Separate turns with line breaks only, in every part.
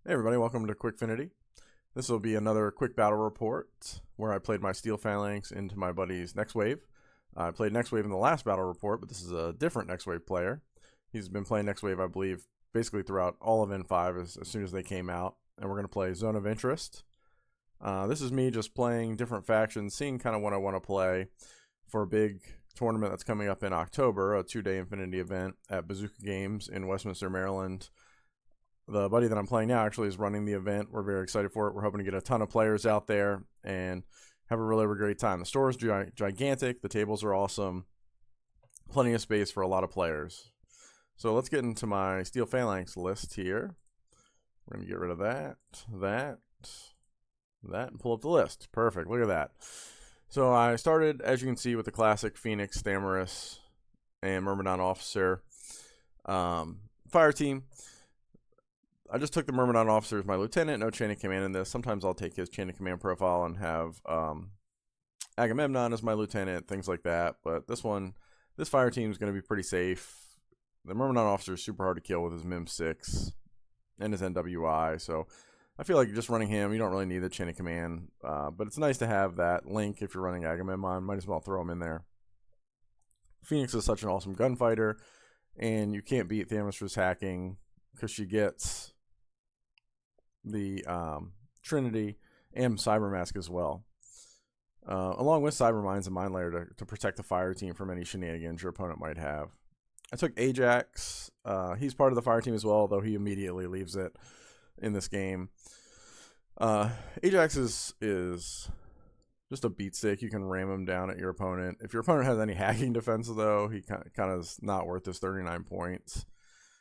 Hey everybody, welcome to Quickfinity. This will be another quick battle report where I played my Steel Phalanx into my buddy's Next Wave. I played Next Wave in the last battle report, but this is a different Next Wave player. He's been playing Next Wave, I believe, basically throughout all of N5 as soon as they came out. And we're going to play Zone of Interest. This is me just playing different factions, seeing kind of what I want to play for a big tournament that's coming up in October, a 2-day Infinity event at Bazooka Games in Westminster, Maryland. The buddy that I'm playing now actually is running the event. We're very excited for it. We're hoping to get a ton of players out there and have a really great time. The store is gigantic. The tables are awesome. Plenty of space for a lot of players. So let's get into my Steel Phalanx list here. We're going to get rid of that, and pull up the list. Perfect. Look at that. So I started, as you can see, with the classic Phoenix, Stamorous, and Myrmidon Officer fire team. I just took the Myrmidon Officer as my lieutenant, no chain of command in this. Sometimes I'll take his chain of command profile and have Agamemnon as my lieutenant, things like that. But this fire team is going to be pretty safe. The Myrmidon Officer is super hard to kill with his Mim 6 and his NWI. So I feel like just running him, you don't really need the chain of command. But it's nice to have that link if you're running Agamemnon. Might as well throw him in there. Phoenix is such an awesome gunfighter. And you can't beat Thamistra's hacking because she gets the Trinity and Cybermask as well, along with Cybermines and Mind Layer to protect the fire team from any shenanigans your opponent might have. I took Ajax. He's part of the fire team as well, though he immediately leaves it in this game. Ajax is just a beat stick. You can ram him down at your opponent. If your opponent has any hacking defense, though, he kind of is not worth his 39 points.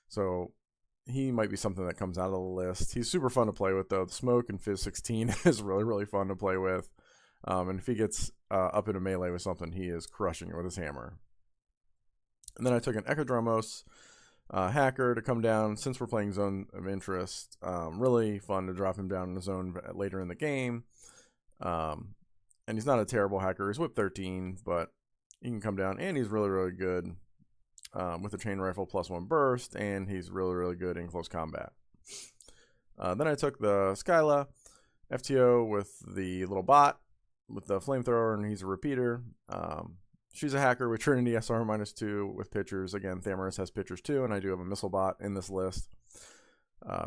So he might be something that comes out of the list. He's super fun to play with, though. The Smoke and Fizz 16 is really fun to play with. And if he gets up in a melee with something, he is crushing it with his hammer. And then I took an Ecodromos hacker to come down. Since we're playing Zone of Interest, really fun to drop him down in the zone later in the game. And he's not a terrible hacker. He's whip 13, but he can come down, and he's really good. With a chain rifle +1 burst, and he's really good in close combat. Then I took the Skyla FTO with the little bot with the flamethrower, and he's a repeater. She's a hacker with Trinity SR -2 with pitchers. Again, Thamistra's has pitchers too, and I do have a missile bot in this list.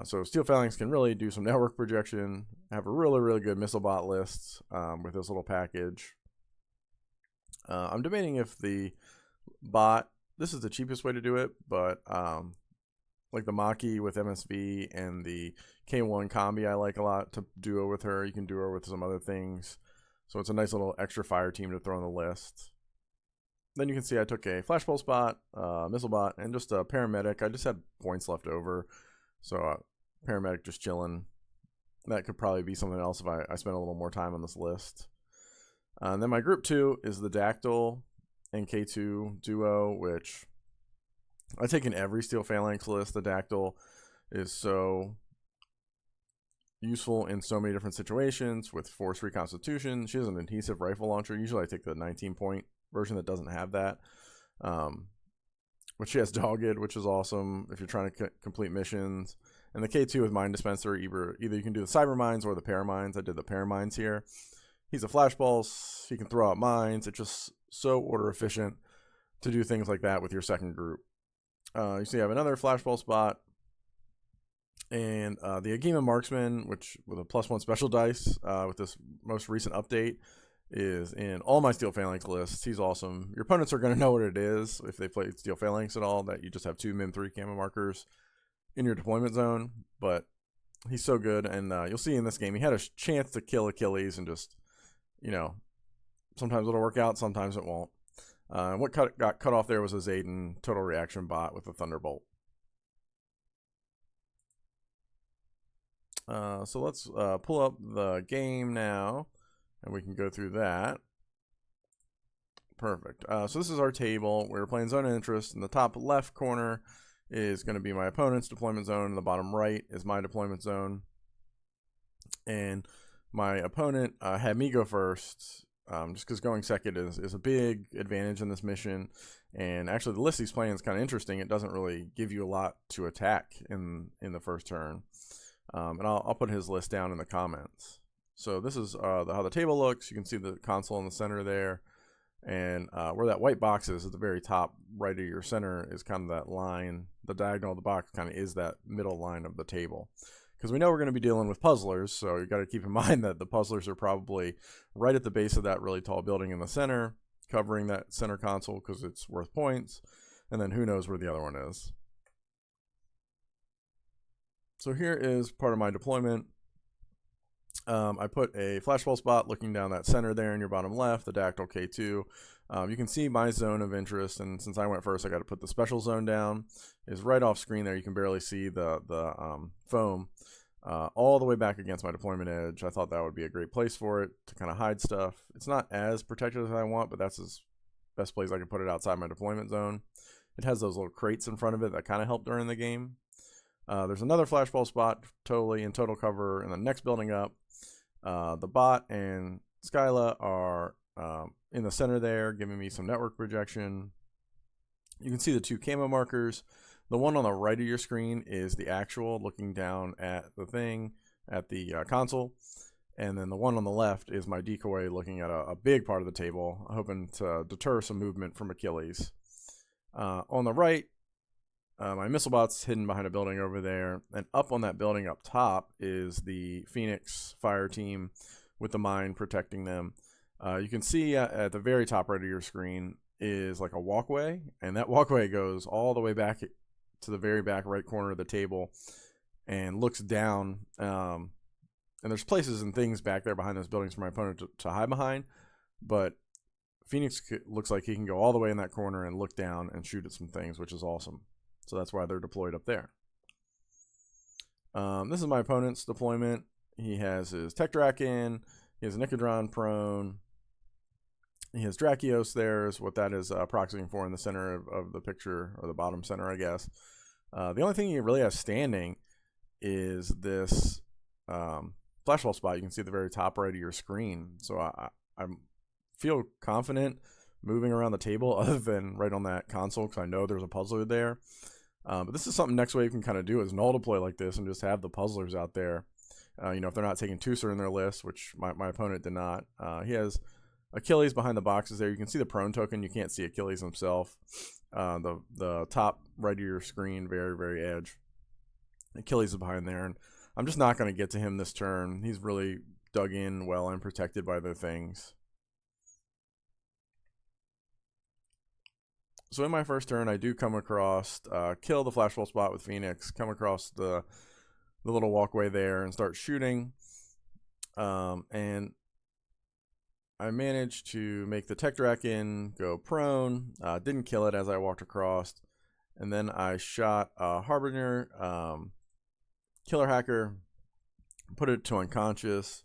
So Steel Phalanx can really do some network projection. I have a really good missile bot list with this little package. I'm debating if the bot, this is the cheapest way to do it, but like the Maki with MSV and the K1 combi I like a lot to duo with her. You can duo her with some other things. So it's a nice little extra fire team to throw on the list. Then you can see I took a Flash Pulse bot, Missile bot, and just a Paramedic. I just had points left over. So Paramedic just chilling. That could probably be something else if I spent a little more time on this list. And then my group 2 is the Dactyl and K2 duo, which I take in every Steel Phalanx list. The Dactyl is so useful in so many different situations with Force Reconstitution. She has an adhesive rifle launcher. Usually I take the 19-point version that doesn't have that. But she has Dogged, which is awesome if you're trying to complete missions. And the K2 with Mine Dispenser, either you can do the Cyber Mines or the Paramines. I did the Paramines here. He's a Flash Pulse. He can throw out mines. It's just so order efficient to do things like that with your second group. You see I have another Flash Pulse bot. And the Agema Marksman, which with a +1 special dice with this most recent update, is in all my Steel Phalanx lists. He's awesome. Your opponents are going to know what it is if they play Steel Phalanx at all, that you just have 2 Mim 3 camo markers in your deployment zone. But he's so good, and you'll see in this game he had a chance to kill Achilles, and just, sometimes it'll work out, sometimes it won't. What got cut off there was a Zayden total reaction bot with a Thunderbolt. So let's pull up the game now, and we can go through that. Perfect. So this is our table. We're playing Zone of Interest. In the top left corner is going to be my opponent's deployment zone. In the bottom right is my deployment zone. And my opponent had me go first, just because going second is a big advantage in this mission. And actually, the list he's playing is kind of interesting. It doesn't really give you a lot to attack in the first turn. And I'll put his list down in the comments. So this is how the table looks. You can see the console in the center there. And where that white box is at the very top right of your center is kind of that line. The diagonal of the box kind of is that middle line of the table. Because we know we're going to be dealing with puzzlers, so you got to keep in mind that the puzzlers are probably right at the base of that really tall building in the center, covering that center console because it's worth points. And then who knows where the other one is. So here is part of my deployment. I put a flashball spot looking down that center there in your bottom left, the Dactyl K2. You can see my zone of interest, and since I went first, I got to put the special zone down. It's right off screen there. You can barely see the foam all the way back against my deployment edge. I thought that would be a great place for it to kind of hide stuff. It's not as protected as I want, but that's the best place I could put it outside my deployment zone. It has those little crates in front of it that kind of help during the game. There's another flashball spot totally in total cover in the next building up. The bot and Skyla are in the center there, giving me some network projection. You can see the two camo markers. The one on the right of your screen is the actual looking down at the thing, at the console. And then the one on the left is my decoy looking at a big part of the table, hoping to deter some movement from Achilles. On the right, my missile bot's hidden behind a building over there, and up on that building up top is the Phoenix fire team with the mine protecting them. You can see at the very top right of your screen is like a walkway, and that walkway goes all the way back to the very back right corner of the table and looks down. And there's places and things back there behind those buildings for my opponent to hide behind, but Phoenix looks like he can go all the way in that corner and look down and shoot at some things, which is awesome. So that's why they're deployed up there. This is my opponent's deployment. He has his Tech-Drac in. He has a Nicodron prone. He has Drakios there is what that is proxying for in the center of the picture, or the bottom center, I guess. The only thing he really has standing is this flashball spot you can see at the very top right of your screen. So I feel confident moving around the table other than right on that console because I know there's a puzzler there. But this is something Next Wave can kind of do, is null deploy like this and just have the puzzlers out there. If they're not taking Tusser in their list, which my opponent did not. He has Achilles behind the boxes there. You can see the prone token. You can't see Achilles himself. The top right of your screen, very, very edge. Achilles is behind there. And I'm just not going to get to him this turn. He's really dug in well and protected by the things. So in my first turn, I do come across, kill the flashball spot with Phoenix, come across the little walkway there and start shooting. And I managed to make the Tech-Drac in go prone, didn't kill it as I walked across. And then I shot a Harbinger, Killer Hacker, put it to unconscious.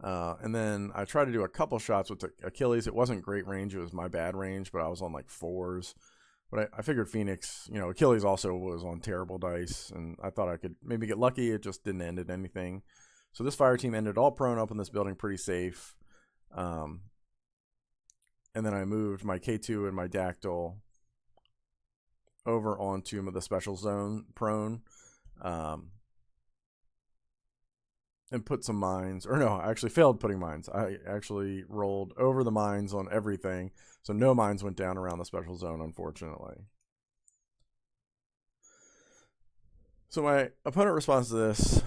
And then I tried to do a couple shots with Achilles. It wasn't great range. It was my bad range, but I was on like 4s. But I figured Phoenix, Achilles also was on terrible dice, and I thought I could maybe get lucky. It just didn't end in anything. So this fire team ended all prone up in this building pretty safe. And then I moved my K2 and my Dactyl over onto the special zone prone. And put some mines, or no, I actually failed putting mines. I actually rolled over the mines on everything, so no mines went down around the special zone, unfortunately. So my opponent responds to this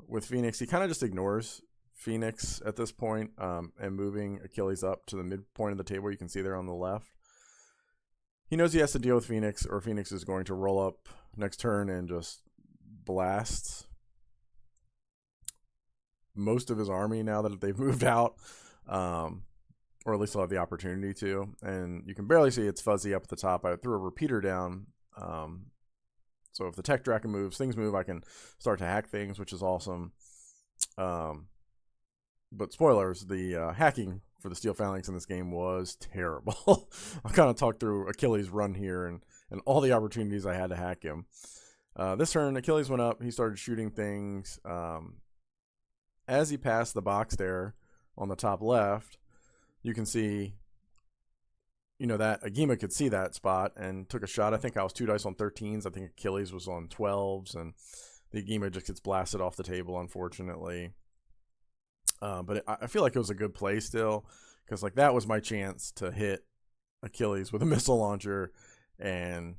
with Phoenix. He kind of just ignores Phoenix at this point, and moving Achilles up to the midpoint of the table. You can see there on the left. He knows he has to deal with Phoenix, or Phoenix is going to roll up next turn and just blast most of his army now that they've moved out, or at least they'll have the opportunity to. And you can barely see it's fuzzy up at the top. I threw a repeater down, so if the Tech-Drac moves, things move, I can start to hack things, which is awesome. But spoilers, the hacking for the Steel Phalanx in this game was terrible. I'll kind of talk through Achilles' run here and all the opportunities I had to hack him. This turn, Achilles went up. He started shooting things. As he passed the box there on the top left, you can see, that Agima could see that spot and took a shot. I think I was 2 dice on 13s. I think Achilles was on 12s. And the Gema just gets blasted off the table, unfortunately. But I feel like it was a good play still, because like that was my chance to hit Achilles with a missile launcher and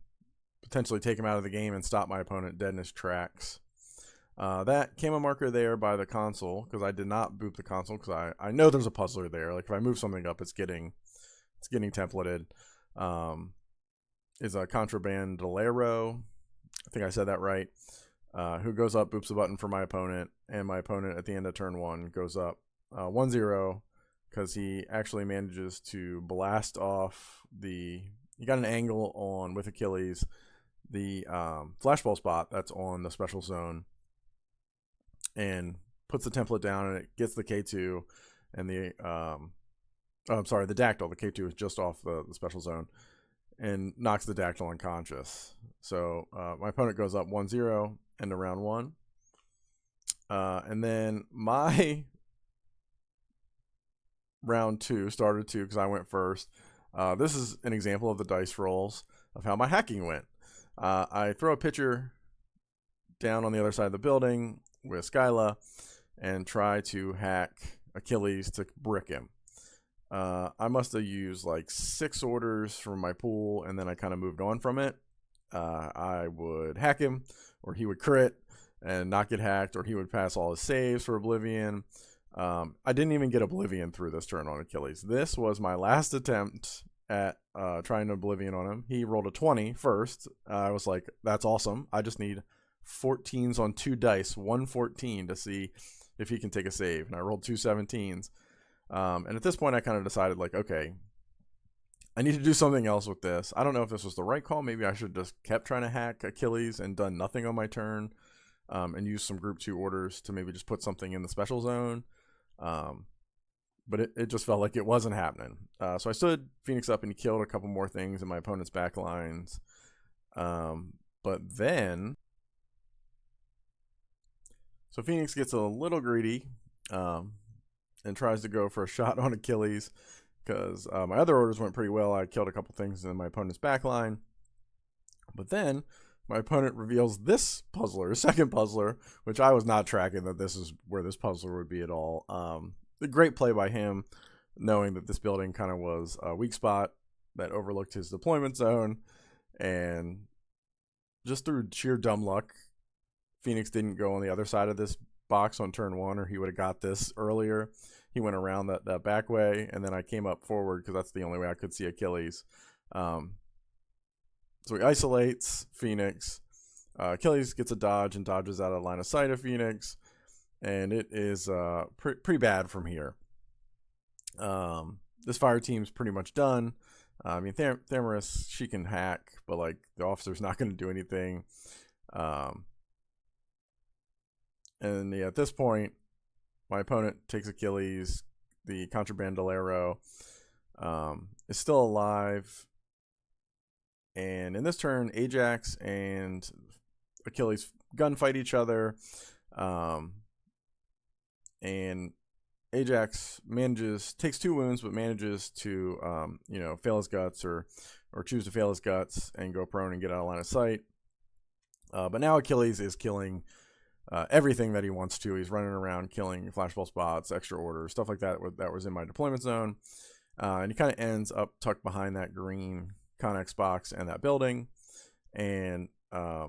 potentially take him out of the game and stop my opponent dead in his tracks. That camo marker there by the console, because I did not boop the console, because I know there's a puzzler there. Like if I move something up, it's getting templated. Is a Contrabandolero, I think I said that right, who goes up, boops the button for my opponent, and my opponent at the end of turn 1 goes up 1-0, because he actually manages to blast off he got an angle on, with Achilles, the flashball spot that's on the special zone, and puts the template down, and it gets the K2, and the the dactyl. The K2 is just off the special zone, and knocks the dactyl unconscious. So my opponent goes up 1-0 into round 1. And then my round 2 started 2 because I went first. This is an example of the dice rolls of how my hacking went. I throw a pitcher down on the other side of the building with Skyla and try to hack Achilles to brick him. I must have used like 6 orders from my pool, and then I kind of moved on from it. I would hack him, or he would crit and not get hacked, or he would pass all his saves for Oblivion. I didn't even get Oblivion through this turn on Achilles. This was my last attempt at trying to Oblivion on him. He rolled a 20 first. I was like, that's awesome. I just need 14s on 2 dice, 114, to see if he can take a save. And I rolled 2 17s. And at this point, I kind of decided, like, okay, I need to do something else with this. I don't know if this was the right call. Maybe I should just kept trying to hack Achilles and done nothing on my turn, and use some group 2 orders to maybe just put something in the special zone. But it just felt like it wasn't happening. So I stood Phoenix up and he killed a couple more things in my opponent's back lines. But then, so Phoenix gets a little greedy, and tries to go for a shot on Achilles, because my other orders went pretty well. I killed a couple things in my opponent's back line. But then my opponent reveals this puzzler, second puzzler, which I was not tracking that this is where this puzzler would be at all. A great play by him, knowing that this building kind of was a weak spot that overlooked his deployment zone. And just through sheer dumb luck, Phoenix didn't go on the other side of this box on turn 1, or he would have got this earlier. He went around that back way, and then I came up forward because that's the only way I could see Achilles. So he isolates Phoenix. Achilles gets a dodge and dodges out of line of sight of Phoenix, and it is pretty bad from here. This fire team's pretty much done. I mean, Thamaris, she can hack, but like the officer's not going to do anything. And yeah, at this point, my opponent takes Achilles. The Contrabandolero is still alive. And in this turn, Ajax and Achilles gunfight each other. And Ajax takes 2 wounds, but manages to, fail his guts or choose to fail his guts and go prone and get out of line of sight. But now Achilles is killing everything that he wants to. He's running around killing flashball spots, extra orders, stuff like that was in my deployment zone. And he kind of ends up tucked behind that green Connex box and that building. And I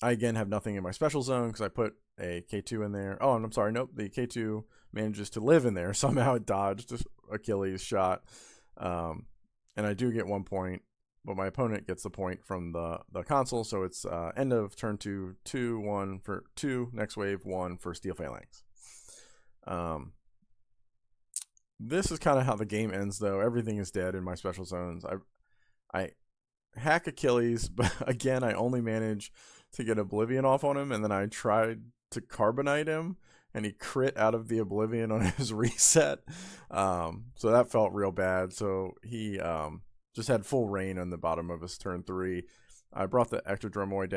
again have nothing in my special zone because I put a K2 in there. Oh, and I'm sorry, nope. The K2 manages to live in there. Somehow it dodged Achilles' shot. And I do get 1 point, but my opponent gets the point from the console. So it's end of turn 2, 2-1 for 2. Next wave, 1 for Steel Phalanx. This is kind of how the game ends, though. Everything is dead in my special zones. I hack Achilles, but again, I only manage to get Oblivion off on him, and then I tried to Carbonite him, and he crit out of the Oblivion on his reset. So that felt real bad. So he just had full rain on the bottom of his turn 3. I brought the Ectrodromos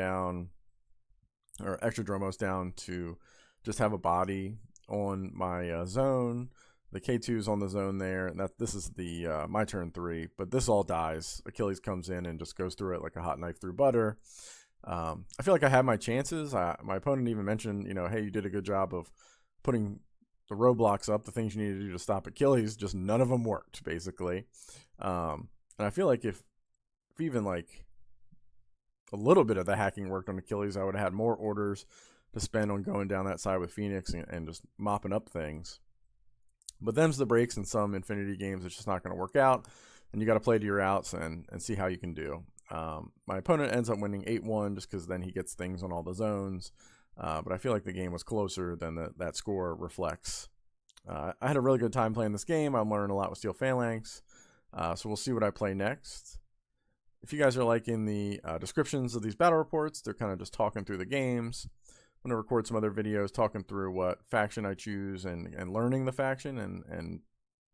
down to just have a body on my zone. The K2's on the zone there, and this is the my turn 3, but this all dies. Achilles comes in and just goes through it like a hot knife through butter. I feel like I had my chances. My opponent even mentioned, hey, you did a good job of putting the roadblocks up, the things you need to do to stop Achilles. Just none of them worked, basically. And I feel like if even like a little bit of the hacking worked on Achilles, I would have had more orders to spend on going down that side with Phoenix and just mopping up things. But them's the breaks in some Infinity games. It's just not going to work out, and you got to play to your outs and see how you can do. My opponent ends up winning 8-1 just because then he gets things on all the zones. But I feel like the game was closer than that score reflects. I had a really good time playing this game. I'm learning a lot with Steel Phalanx. So we'll see what I play next. If you guys are liking the descriptions of these battle reports, they're kind of just talking through the games. I'm going to record some other videos talking through what faction I choose and learning the faction and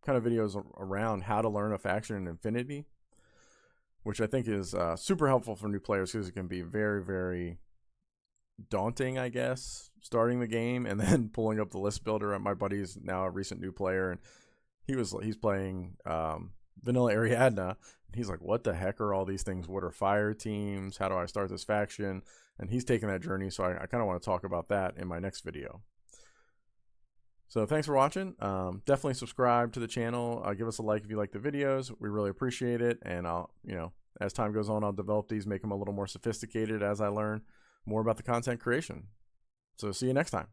kind of videos around how to learn a faction in Infinity, which I think is super helpful for new players because it can be very, very daunting, I guess, starting the game and then pulling up the list builder. My buddy's now a recent new player, and he's playing vanilla Ariadna. He's like, what the heck are all these things? What are fire teams? How do I start this faction? And he's taking that journey, so I kind of want to talk about that in my next video. So thanks for watching. Definitely subscribe to the channel. Give us a like if you like the videos. We really appreciate it. And I'll, as time goes on, I'll develop these, make them a little more sophisticated as I learn more about the content creation. So see you next time.